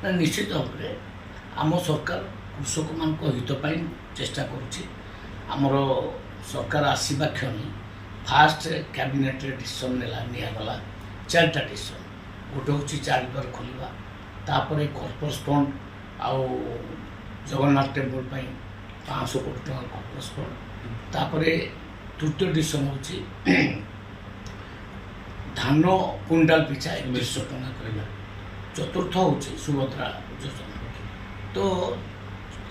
ना निश्चित भाव में आम सरकार कृषक मान हित चेष्टा करमर सरकार आसवा क्षण फास्ट कैबिनेट डिसीजन निगला 4टा डिसीजन गोटे हूँ 4 द्वार खोलवा तापर कॉर्पोरेट फंड आउ जगन्नाथ टेम्पल 500 कोटी टका कॉर्पोरेट फंड तापर तृतीय डिसीजन हूँ धान क्विंटाल पिछा 3100 टका करवा चतुर्थ हूँ सुभद्रा योजना तो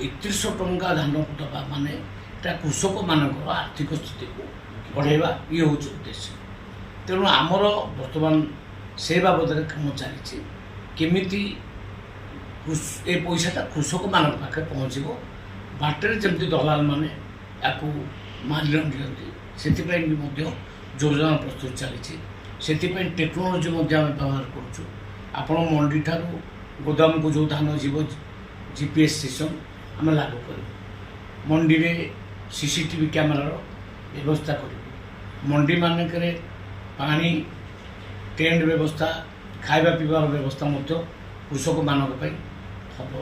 3100 टका धान दवा माने कृषक मानकर आर्थिक स्थिति को बढ़ेवा ये हूँ उद्देश्य तेणु आमर बर्तमान से बाबद काम चली केमिति ए पैसाटा कृषक मान पाखे पहुँचो बाटर जमी दलाल मैंने या माल्य दिखती योजना प्रस्तुत चली से टेक्नोलोजी व्यवहार करूँ मंडी ठारू गोदाम को जो धान जीव जीपीएस सिस्टम आम लागू कर मंडी में सीसीटीवी कैमेरार व्यवस्था कर मंडी मानक पानी टेंट व्यवस्था खाଇବା पीबार व्यवस्था कृषक मानक हम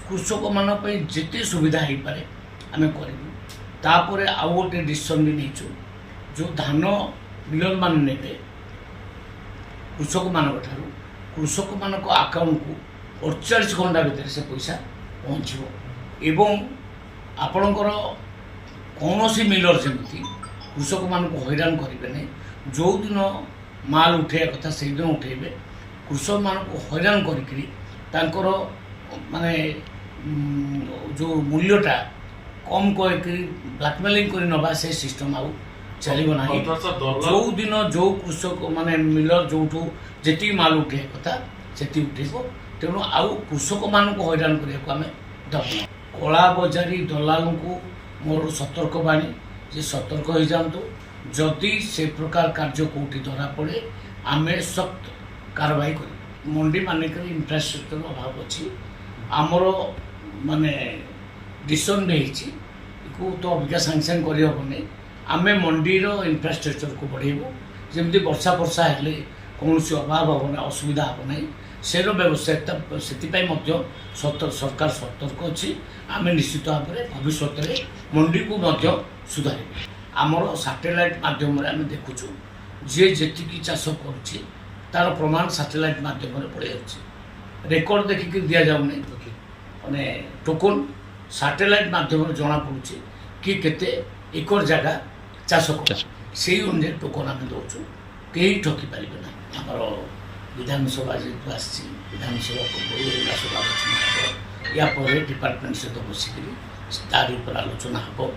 कृषक मानक जिते सुविधा हो पारे आम करूँ आउ गोटे डिसीजन भी नहीं जो धान मिलर मान ने कृषक मानक ठारू कृषक मानक अकाउंट को 48 घंटा भितर से पैसा पहुँचो एवं आपणकर कौन सी मिलर जमी कृषक मान हैरान करेंगे जो दिन माल उठे कथा से दिन उठेबे कृषक मान हैरान कर माने जो मूल्यटा कम कह ब्लैकमेलिंग कर नवा से सिस्टम आउ चलो ना जो दिन जो कृषक माने मिलर जो जी माल उठे कथा से उठेब तेणु आउ कृषक मान हैरान करने दबना कला बजारी दलाल को मोर सतर्क बाणी जे सतर्क हो जातु जदि से प्रकार कार्य कौटी धरा पड़े आमे सख्त कार्रवाई कर मंडी मानक इंफ्रास्ट्रक्चर अभाव अच्छी आमर माने डिसीजन भी को तो अबिका सांगे सांगे करहबनी आमे मंडीर इंफ्रास्ट्रक्चर को बढ़ेबू जमी वर्षा वर्षा हेले कौन अभाव हम ना असुविधा हम ना से व्यवस्था से सरकार सतर्क अच्छी आम निश्चित भाव में भविष्य में मंडी को सुधार आमर सैटेलाइट मध्यम आम देखुचु जी जी चाष कर प्रमाण सैटेलाइट मध्यम पड़े रेकर्ड देखिक दि जाऊनी माने टोकन सैटेलाइट मध्यम जना पड़ुछि कि केते एकर जगह चाष कर से अनुसार टोकन आम दौचु कहीं ठकी पारे ना आमर विधानसभा जेहतु आसी विधानसभा पूर्व आलोचना या डिपार्टमेंट सहित बसिक तार आलोचना हम